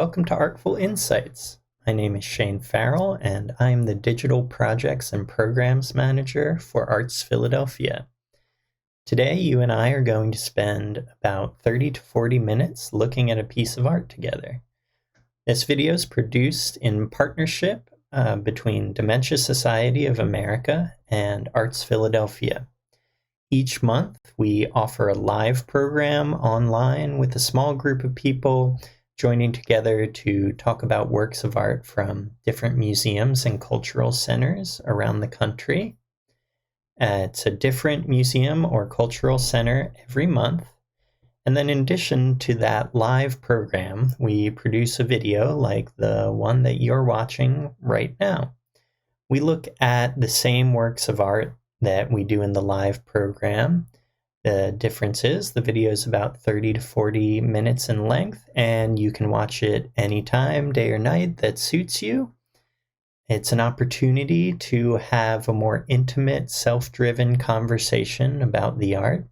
welcome to ARTFul Insights. My name is Shane Farrell, and I'm the Digital Projects and Programs Manager for ARTZ Philadelphia. Today, you and I are going to spend about 30 to 40 minutes looking at a piece of art together. This video is produced in partnership between Dementia Society of America and ARTZ Philadelphia. Each month, we offer a live program online with a small group of people joining together to talk about works of art from different museums and cultural centers around the country. It's a different museum or cultural center every month. And then in addition to that live program, we produce a video like the one that you're watching right now. We look at the same works of art that we do in the live program. The difference is the video is about 30 to 40 minutes in length, and you can watch it anytime, day or night, that suits you. It's an opportunity to have a more intimate, self-driven conversation about the art.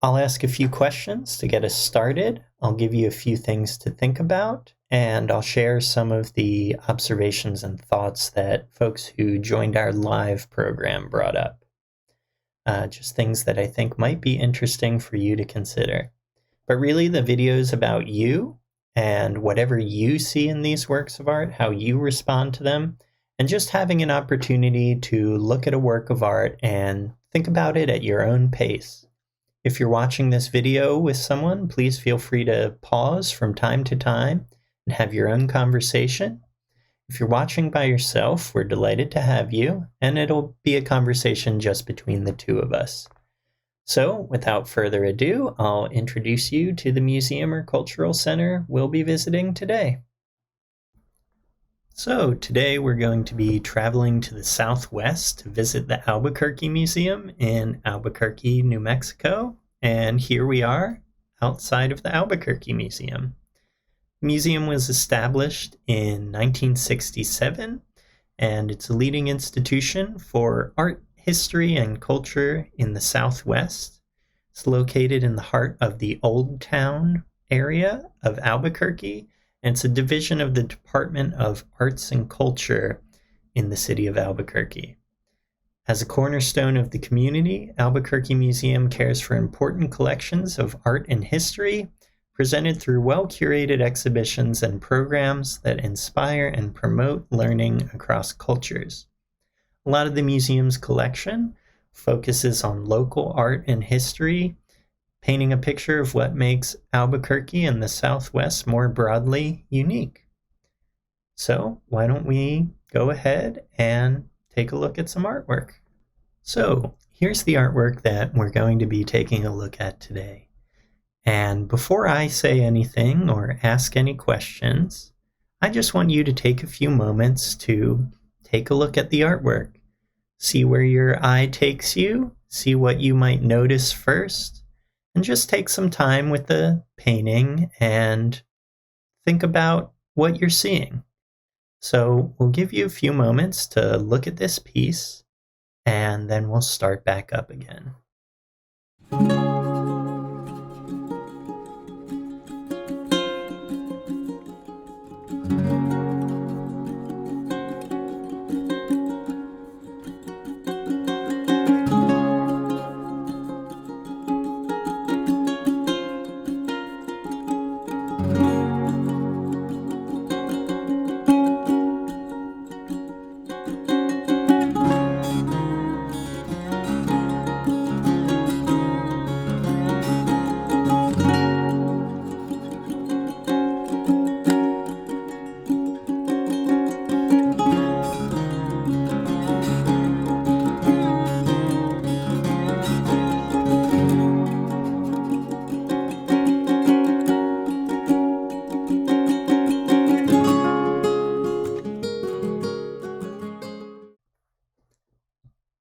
I'll ask a few questions to get us started. I'll give you a few things to think about, and I'll share some of the observations and thoughts that folks who joined our live program brought up. Just things that I think might be interesting for you to consider. But really, the video is about you and whatever you see in these works of art, how you respond to them, and just having an opportunity to look at a work of art and think about it at your own pace. If you're watching this video with someone, please feel free to pause from time to time and have your own conversation. If you're watching by yourself, we're delighted to have you, and it'll be a conversation just between the two of us. So, without further ado, I'll introduce you to the museum or cultural center we'll be visiting today. So, today we're going to be traveling to the southwest to visit the Albuquerque Museum in Albuquerque, New Mexico. And here we are outside of the Albuquerque Museum. The museum was established in 1967, and it's a leading institution for art, history, and culture in the Southwest. It's located in the heart of the Old Town area of Albuquerque, and it's a division of the Department of Arts and Culture in the city of Albuquerque. As a cornerstone of the community, Albuquerque Museum cares for important collections of art and history, presented through well-curated exhibitions and programs that inspire and promote learning across cultures. A lot of the museum's collection focuses on local art and history, painting a picture of what makes Albuquerque and the Southwest more broadly unique. So why don't we go ahead and take a look at some artwork. So here's the artwork that we're going to be taking a look at today. And before I say anything or ask any questions, I just want you to take a few moments to take a look at the artwork. See where your eye takes you, see what you might notice first, and just take some time with the painting and think about what you're seeing. So we'll give you a few moments to look at this piece, and then we'll start back up again.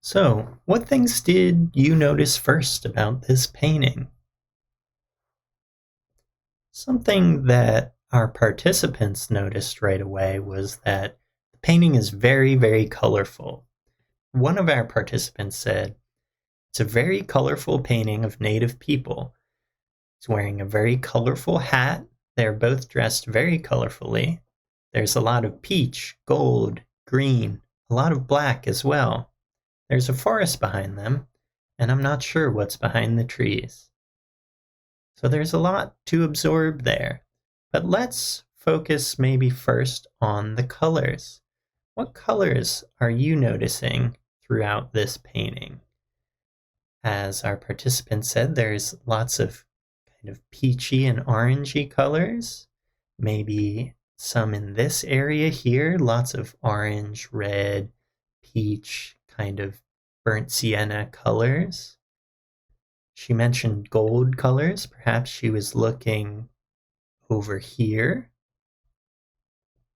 So, what things did you notice first about this painting? Something that our participants noticed right away was that the painting is very, very colorful. One of our participants said, "It's a very colorful painting of Native people. He's wearing a very colorful hat they're both dressed very colorfully. There's a lot of peach, gold, green, a lot of black as well. There's a forest behind them, and I'm not sure what's behind the trees. So there's a lot to absorb there. But let's focus maybe first on the colors. What colors are you noticing throughout this painting? As our participant said, there's lots of kind of peachy and orangey colors. Maybe some in this area here, lots of orange, red, peach, kind of burnt sienna colors. She mentioned gold colors. Perhaps she was looking over here.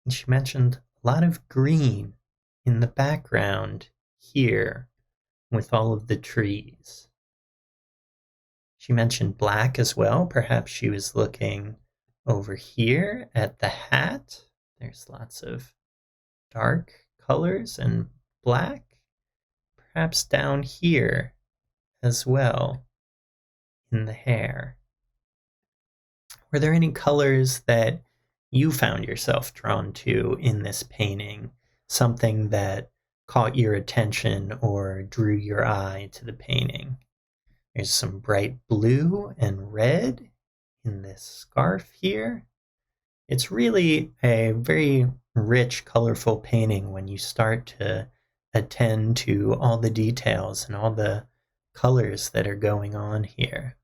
And she mentioned a lot of green in the background here with all of the trees. She mentioned black as well. Perhaps she was looking over here at the hat. There's lots of dark colors and black. Perhaps down here as well in the hair. Were there any colors that you found yourself drawn to in this painting? Something that caught your attention or drew your eye to the painting? There's some bright blue and red in this scarf here. It's really a very rich, colorful painting when you start to attend to all the details and all the colors that are going on here.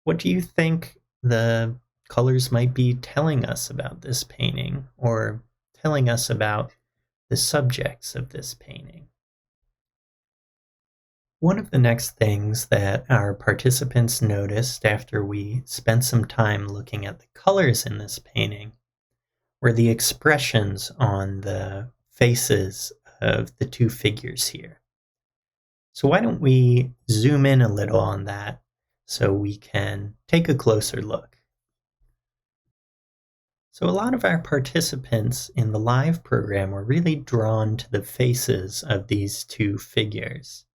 What do you think the colors might be telling us about this painting, or telling us about the subjects of this painting? One of the next things that our participants noticed after we spent some time looking at the colors in this painting were the expressions on the faces of the two figures here. So why don't we zoom in a little on that so we can take a closer look. So a lot of our participants in the live program were really drawn to the faces of these two figures.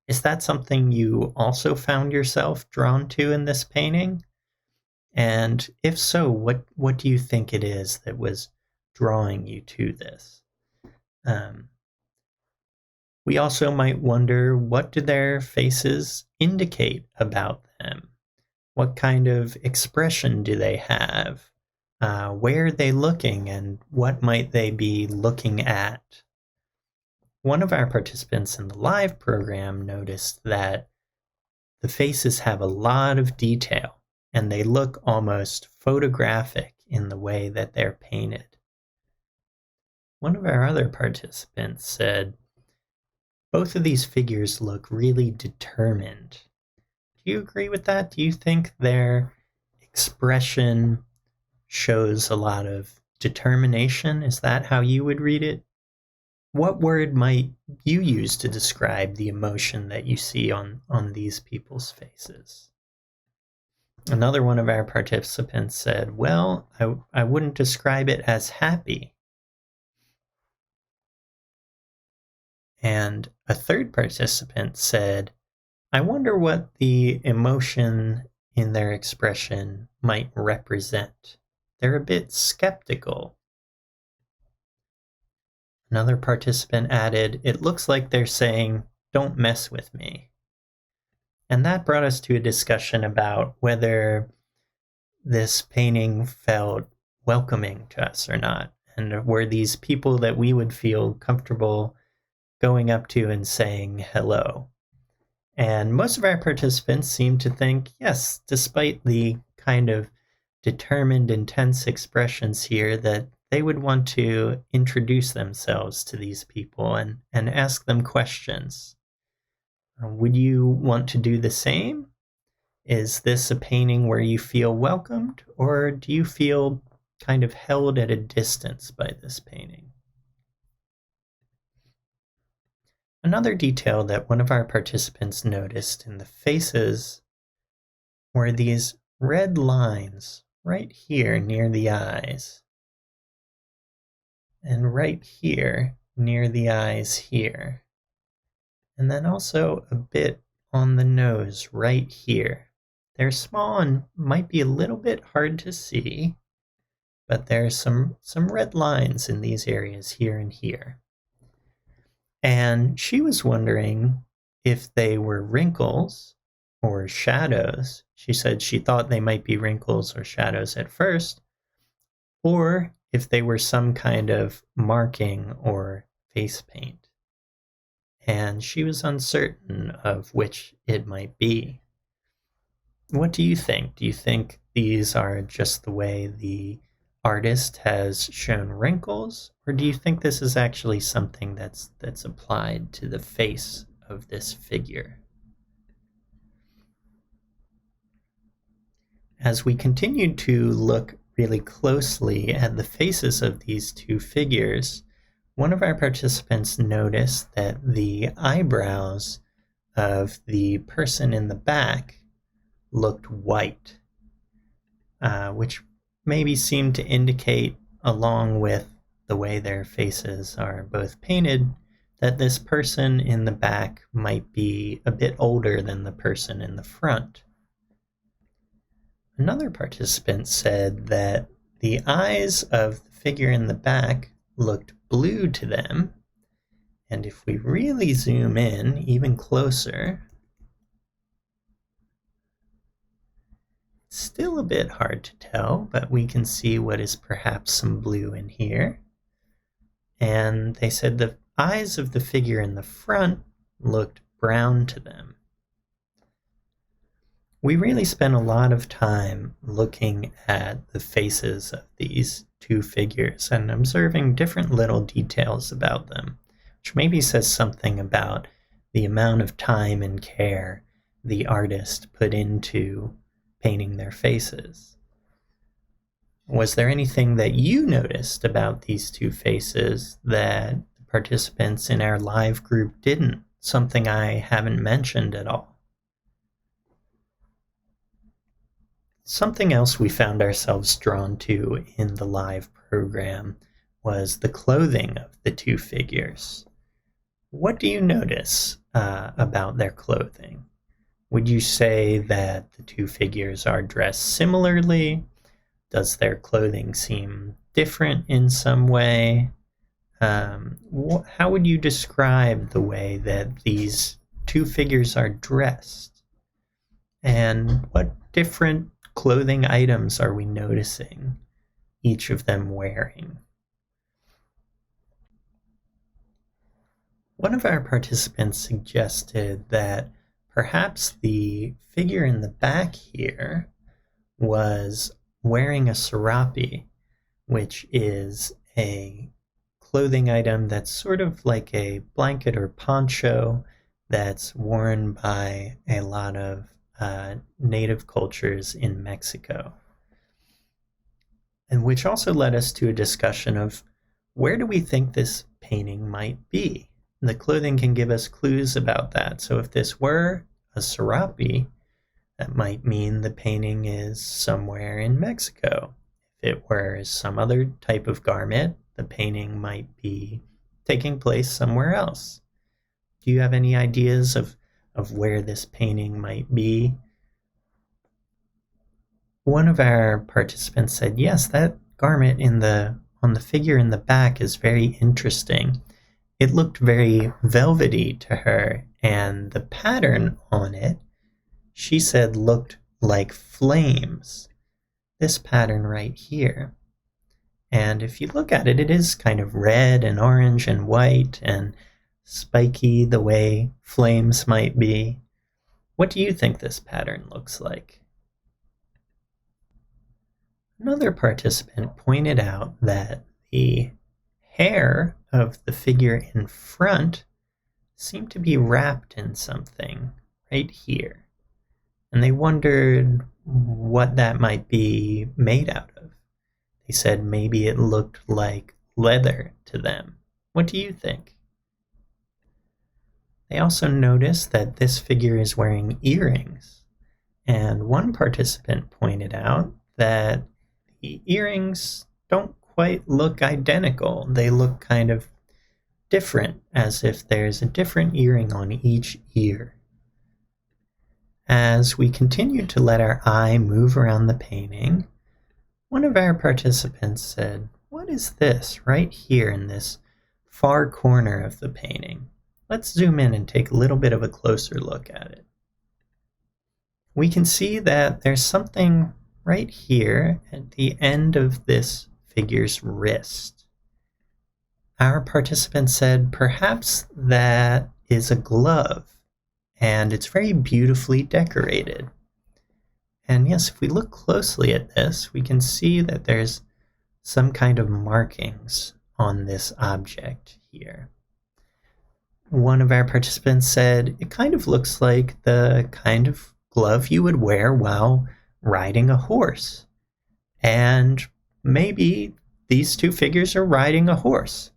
Is that something you also found yourself drawn to in this painting? And if so, what do you think it is that was drawing you to this? We also might wonder, what do their faces indicate about them? What kind of expression do they have? Where are they looking, and what might they be looking at? One of our participants in the live program noticed that the faces have a lot of detail, and they look almost photographic in the way that they're painted. One of our other participants said, both of these figures look really determined. Do you agree with that? Do you think their expression shows a lot of determination? Is that how you would read it? What word might you use to describe the emotion that you see on these people's faces? Another one of our participants said, well, I wouldn't describe it as happy. And a third participant said, I wonder what the emotion in their expression might represent. They're a bit skeptical. Another participant added, it looks like they're saying, don't mess with me. And that brought us to a discussion about whether this painting felt welcoming to us or not. And were these people that we would feel comfortable going up to and saying hello? And most of our participants seemed to think, yes, despite the kind of determined, intense expressions here, that they would want to introduce themselves to these people and ask them questions. Would you want to do the same? Is this a painting where you feel welcomed, or do you feel kind of held at a distance by this painting? Another detail that one of our participants noticed in the faces were these red lines right here near the eyes, and right here near the eyes here, and then also a bit on the nose right here. They're small and might be a little bit hard to see, but there's some red lines in these areas here and here. And she was wondering if they were wrinkles or shadows. She said she thought they might be wrinkles or shadows at first, or if they were some kind of marking or face paint. And she was uncertain of which it might be. What do you think? Do you think these are just the way the artist has shown wrinkles, or do you think this is actually something that's applied to the face of this figure? As we continued to look really closely at the faces of these two figures, one of our participants noticed that the eyebrows of the person in the back looked white, which maybe seemed to indicate, along with the way their faces are both painted, that this person in the back might be a bit older than the person in the front. Another participant said that the eyes of the figure in the back looked blue to them, and if we really zoom in even closer, it's still a bit hard to tell, but we can see what is perhaps some blue in here. And they said the eyes of the figure in the front looked brown to them. We really spent a lot of time looking at the faces of these two figures and observing different little details about them, which maybe says something about the amount of time and care the artist put into painting their faces. Was there anything that you noticed about these two faces that the participants in our live group didn't? Something I haven't mentioned at all? Something else we found ourselves drawn to in the live program was the clothing of the two figures. What do you notice about their clothing? Would you say that the two figures are dressed similarly? Does their clothing seem different in some way? How would you describe the way that these two figures are dressed? And what different clothing items are we noticing each of them wearing? One of our participants suggested that perhaps the figure in the back here was wearing a serape, which is a clothing item that's sort of like a blanket or poncho that's worn by a lot of native cultures in Mexico. And which also led us to a discussion of where do we think this painting might be? The clothing can give us clues about that. So if this were a serape, that might mean the painting is somewhere in Mexico. If it were some other type of garment, the painting might be taking place somewhere else. Do you have any ideas of where this painting might be? One of our participants said, yes, that garment on the figure in the back is very interesting. It looked very velvety to her, and the pattern on it, she said, looked like flames. This pattern right here. And if you look at it, it is kind of red and orange and white and spiky the way flames might be. What do you think this pattern looks like? Another participant pointed out that the hair of the figure in front seemed to be wrapped in something right here. And they wondered what that might be made out of. They said maybe it looked like leather to them. What do you think? They also noticed that this figure is wearing earrings. And one participant pointed out that the earrings don't quite look identical. They look kind of different, as if there's a different earring on each ear. as we continued to let our eye move around the painting, one of our participants said, "What is this right here in this far corner of the painting? Let's zoom in and take a little bit of a closer look at it." We can see that there's something right here at the end of this figure's wrist. Our participant said, perhaps that is a glove, and it's very beautifully decorated. And yes, if we look closely at this, we can see that there's some kind of markings on this object here. One of our participants said, it kind of looks like the kind of glove you would wear while riding a horse. And maybe these two figures are riding a horse.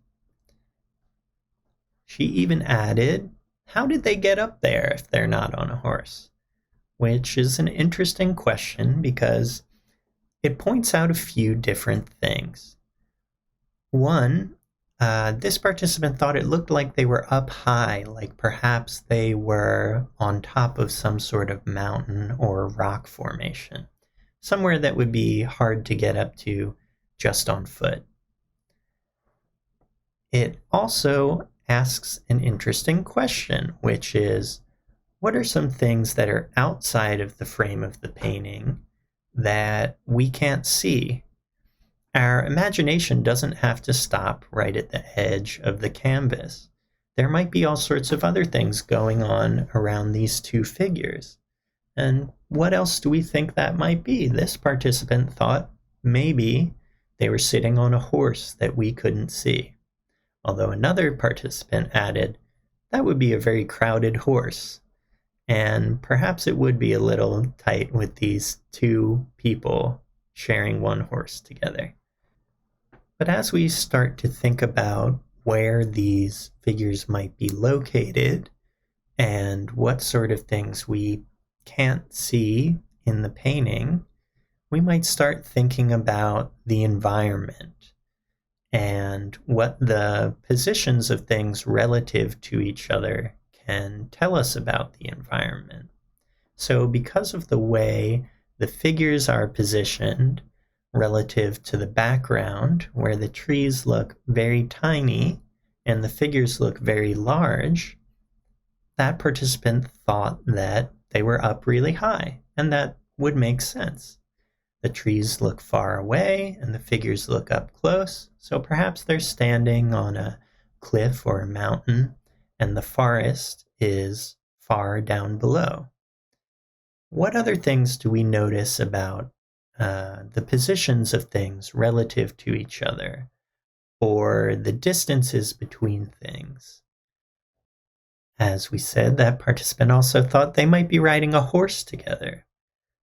She even added, how did they get up there if they're not on a horse? Which is an interesting question because it points out a few different things. One, this participant thought it looked like they were up high, like perhaps they were on top of some sort of mountain or rock formation, somewhere that would be hard to get up to just on foot. It also asks an interesting question, which is, what are some things that are outside of the frame of the painting that we can't see? Our imagination doesn't have to stop right at the edge of the canvas. There might be all sorts of other things going on around these two figures. And what else do we think that might be? This participant thought maybe they were sitting on a horse that we couldn't see. Although another participant added, that would be a very crowded horse. And perhaps it would be a little tight with these two people sharing one horse together. But as we start to think about where these figures might be located and what sort of things we can't see in the painting, we might start thinking about the environment and what the positions of things relative to each other can tell us about the environment. So because of the way the figures are positioned relative to the background, where the trees look very tiny and the figures look very large, that participant thought that they were up really high, and that would make sense. The trees look far away and the figures look up close, so perhaps they're standing on a cliff or a mountain, and the forest is far down below. What other things do we notice about the positions of things relative to each other, or the distances between things? As we said, that participant also thought they might be riding a horse together.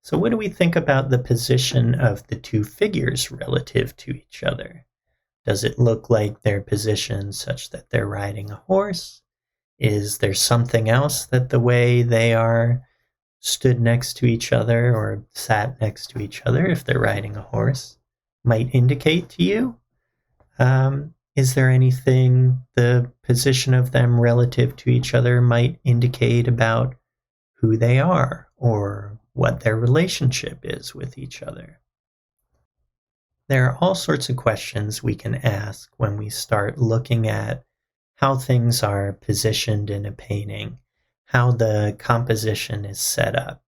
So what do we think about the position of the two figures relative to each other? Does it look like they're positioned such that they're riding a horse? Is there something else that the way they are stood next to each other or sat next to each other, if they're riding a horse, might indicate to you? Is there anything the position of them relative to each other might indicate about who they are or what their relationship is with each other? There are all sorts of questions we can ask when we start looking at how things are positioned in a painting, how the composition is set up.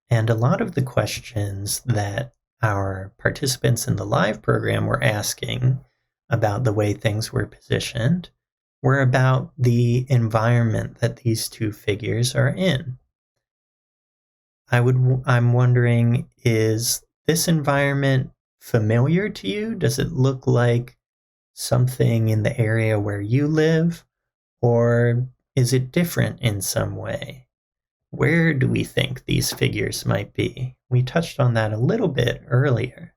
And a lot of the questions that our participants in the live program were asking about the way things were positioned were about the environment that these two figures are in. I'm wondering, is this environment familiar to you? Does it look like something in the area where you live, or is it different in some way? Where do we think these figures might be? We touched on that a little bit earlier.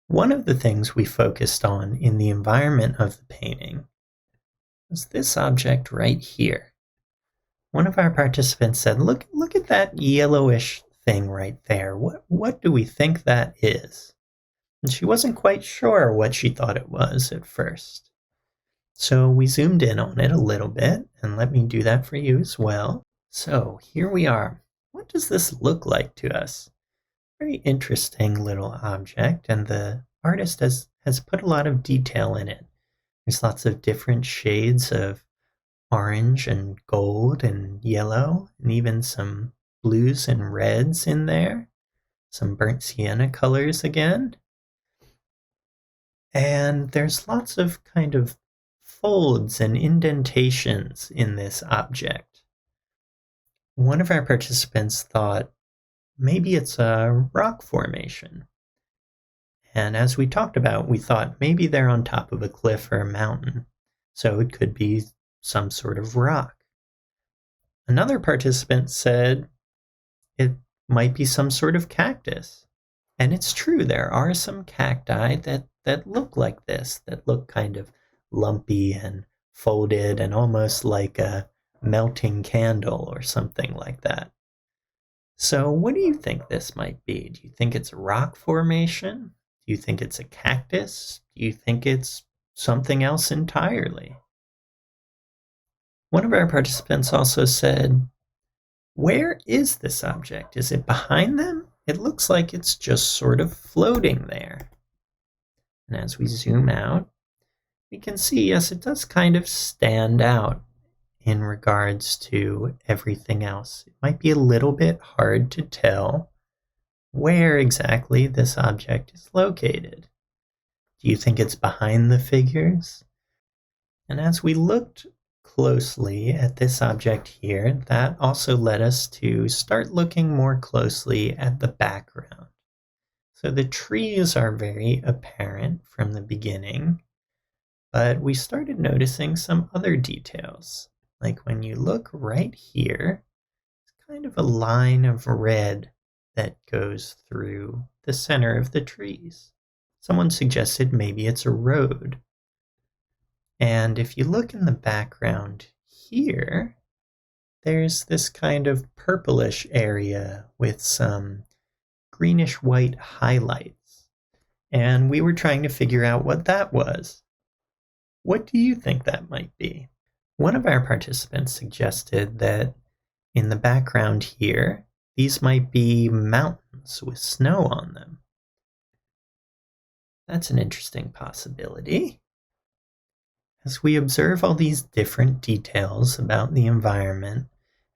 One of the things we focused on in the environment of the painting was this object right here. One of our participants said, look at that yellowish thing right there. What do we think that is? And she wasn't quite sure what she thought it was at first. So we zoomed in on it a little bit, and let me do that for you as well. So here we are. what does this look like to us? Very interesting little object, and the artist has put a lot of detail in it. There's lots of different shades of orange and gold and yellow, and even some blues and reds in there. Some burnt sienna colors again. And there's lots of kind of folds and indentations in this object. One of our participants thought maybe it's a rock formation. And as we talked about, we thought maybe they're on top of a cliff or a mountain, so it could be some sort of rock. Another participant said it might be some sort of cactus. And it's true, there are some cacti that look like this, that look kind of lumpy and folded and almost like a melting candle or something like that. So what do you think this might be? Do you think it's a rock formation? Do you think it's a cactus? Do you think it's something else entirely? One of our participants also said, where is this object? Is it behind them? It looks like it's just sort of floating there. And as we zoom out, we can see, yes, it does kind of stand out in regards to everything else. It might be a little bit hard to tell where exactly this object is located. Do you think it's behind the figures? And as we looked closely at this object here, that also led us to start looking more closely at the background. So the trees are very apparent from the beginning, but we started noticing some other details. Like when you look right here, it's kind of a line of red that goes through the center of the trees. Someone suggested maybe it's a road. And if you look in the background here, there's this kind of purplish area with some greenish-white highlights. And we were trying to figure out what that was. What do you think that might be? One of our participants suggested that in the background here, these might be mountains with snow on them. That's an interesting possibility. As we observe all these different details about the environment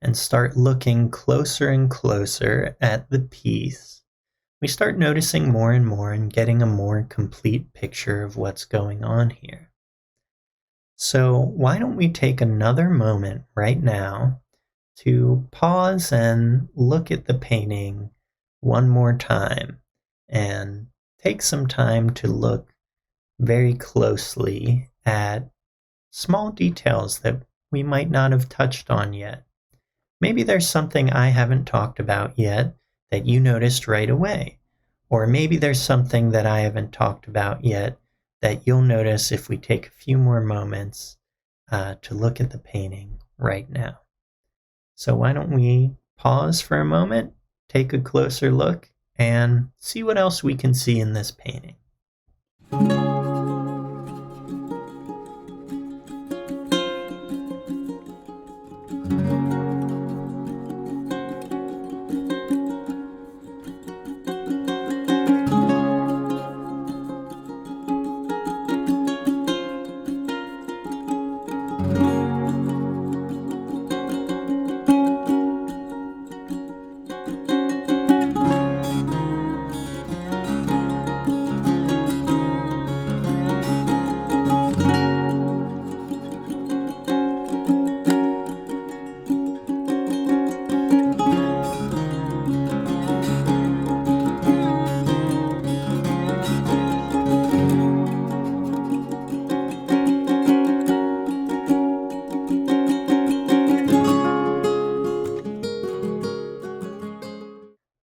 and start looking closer and closer at the piece, we start noticing more and more and getting a more complete picture of what's going on here. So why don't we take another moment right now to pause and look at the painting one more time and take some time to look very closely at small details that we might not have touched on yet. Maybe there's something I haven't talked about yet that you noticed right away. Or maybe there's something that I haven't talked about yet that you'll notice if we take a few more moments to look at the painting right now. So why don't we pause for a moment, take a closer look, and see what else we can see in this painting.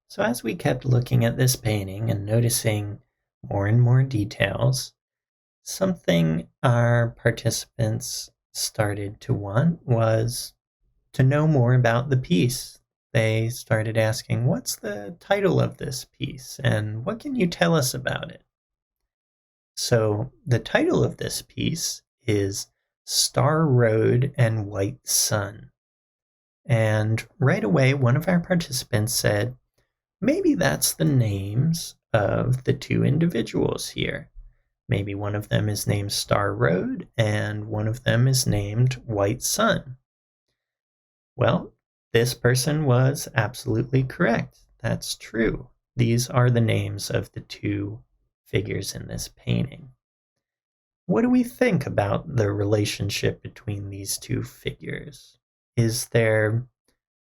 So as we kept looking at this painting and noticing more and more details, something our participants started to want was to know more about the piece. They started asking, what's the title of this piece and what can you tell us about it? So the title of this piece is Star Road and White Sun. And right away, one of our participants said, maybe that's the names of the two individuals here. Maybe one of them is named Star Road and one of them is named White Sun. Well, this person was absolutely correct. That's true. These are the names of the two figures in this painting. What do we think about the relationship between these two figures? Is there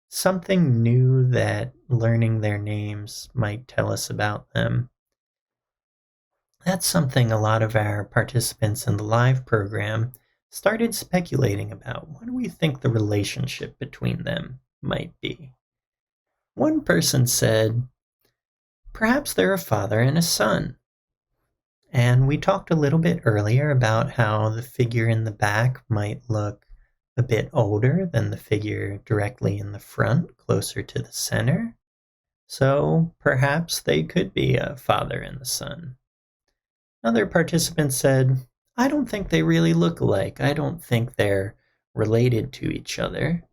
something new that learning their names might tell us about them? That's something a lot of our participants in the live program started speculating about. What do we think the relationship between them might be? One person said, perhaps they're a father and a son. And we talked a little bit earlier about how the figure in the back might look a bit older than the figure directly in the front, closer to the center. So perhaps they could be a father and a son. Another participant said, I don't think they really look alike. I don't think they're related to each other.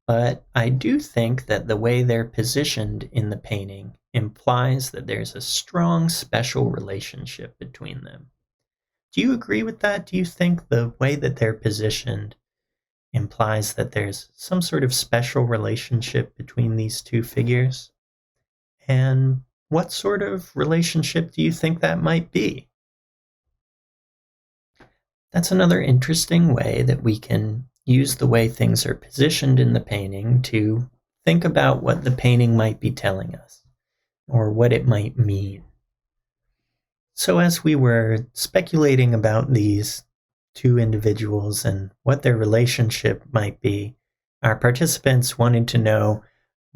But I do think that the way they're positioned in the painting implies that there's a strong special relationship between them. Do you agree with that? Do you think the way that they're positioned implies that there's some sort of special relationship between these two figures? And what sort of relationship do you think that might be? That's another interesting way that we can use the way things are positioned in the painting to think about what the painting might be telling us, or what it might mean. So as we were speculating about these two individuals and what their relationship might be, our participants wanted to know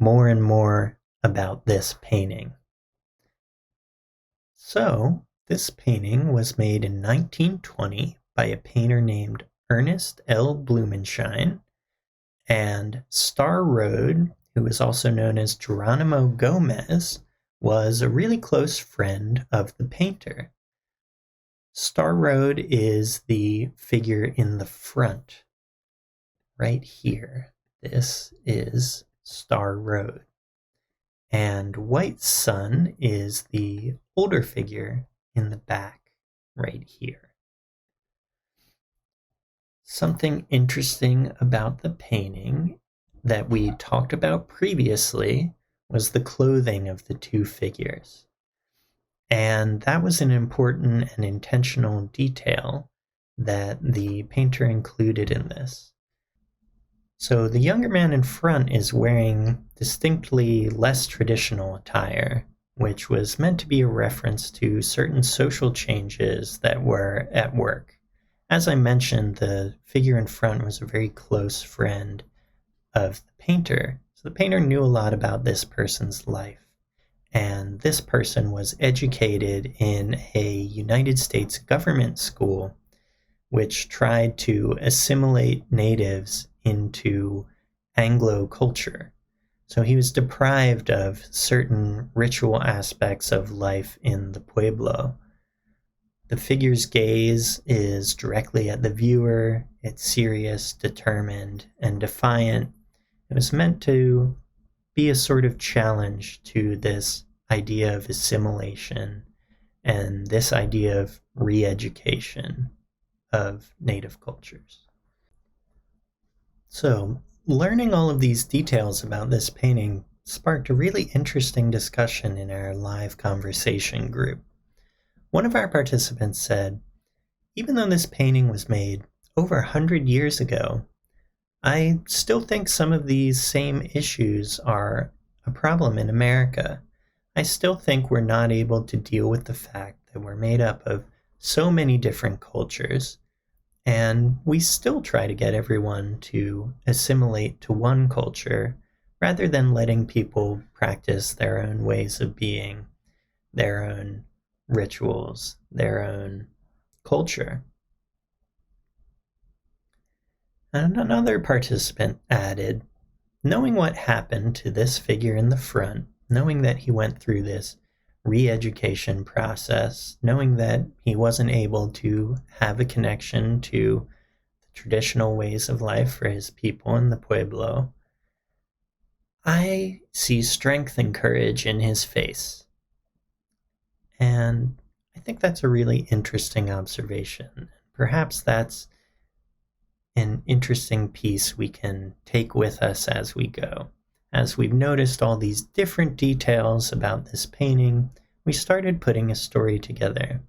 more and more about this painting. So this painting was made in 1920 by a painter named Ernest L. Blumenschein, and Star Road, who is also known as Geronimo Gomez, was a really close friend of the painter. Star Road is the figure in the front, right here. This is Star Road. And White Sun is the older figure in the back, right here. Something interesting about the painting that we talked about previously was the clothing of the two figures. And that was an important and intentional detail that the painter included in this. So the younger man in front is wearing distinctly less traditional attire, which was meant to be a reference to certain social changes that were at work. As I mentioned, the figure in front was a very close friend of the painter. So the painter knew a lot about this person's life. And this person was educated in a United States government school, which tried to assimilate natives into Anglo culture. So he was deprived of certain ritual aspects of life in the Pueblo. The figure's gaze is directly at the viewer. It's serious, determined, and defiant. It was meant to be a sort of challenge to this idea of assimilation and this idea of re-education of native cultures. So, learning all of these details about this painting sparked a really interesting discussion in our live conversation group. One of our participants said, even though this painting was made over 100 years ago, I still think some of these same issues are a problem in America. I still think we're not able to deal with the fact that we're made up of so many different cultures, and we still try to get everyone to assimilate to one culture rather than letting people practice their own ways of being, their own rituals, their own culture. And another participant added, knowing what happened to this figure in the front, knowing that he went through this re-education process, knowing that he wasn't able to have a connection to the traditional ways of life for his people in the Pueblo, I see strength and courage in his face. And I think that's a really interesting observation. Perhaps that's an interesting piece we can take with us as we go. As we've noticed all these different details about this painting, we started putting a story together.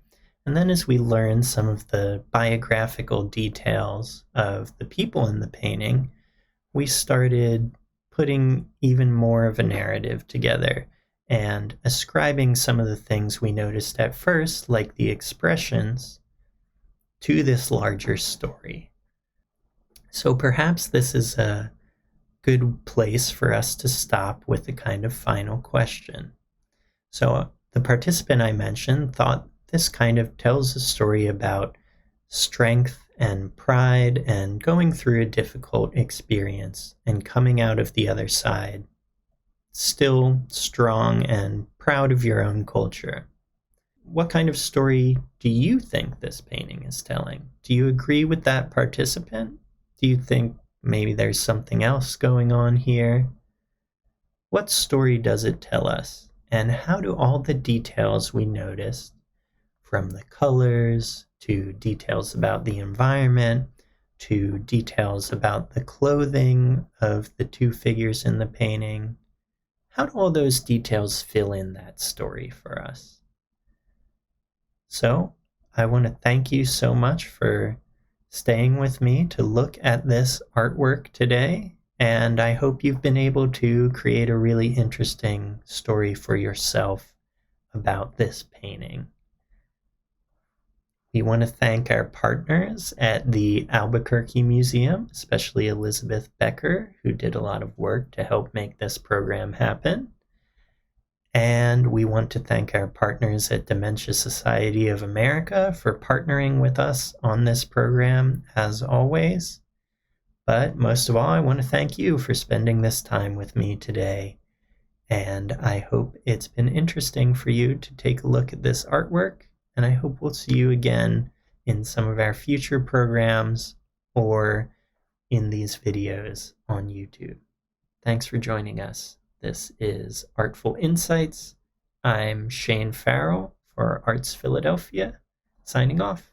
And then as we learned some of the biographical details of the people in the painting, we started putting even more of a narrative together and ascribing some of the things we noticed at first, like the expressions, to this larger story. So perhaps this is a good place for us to stop with a kind of final question. So the participant I mentioned thought this kind of tells a story about strength and pride and going through a difficult experience and coming out of the other side still strong and proud of your own culture. What kind of story do you think this painting is telling? Do you agree with that participant? Do you think maybe there's something else going on here? What story does it tell us? And how do all the details we noticed, from the colors to details about the environment to details about the clothing of the two figures in the painting, how do all those details fill in that story for us? So I want to thank you so much for staying with me to look at this artwork today, and I hope you've been able to create a really interesting story for yourself about this painting. We want to thank our partners at the Albuquerque Museum, especially Elizabeth Becker, who did a lot of work to help make this program happen. And we want to thank our partners at Dementia Society of America for partnering with us on this program, as always. But most of all, I want to thank you for spending this time with me today. And I hope it's been interesting for you to take a look at this artwork. And I hope we'll see you again in some of our future programs or in these videos on YouTube. Thanks for joining us. This is ARTFul Insights. I'm Shane Farrell for Arts Philadelphia, signing off.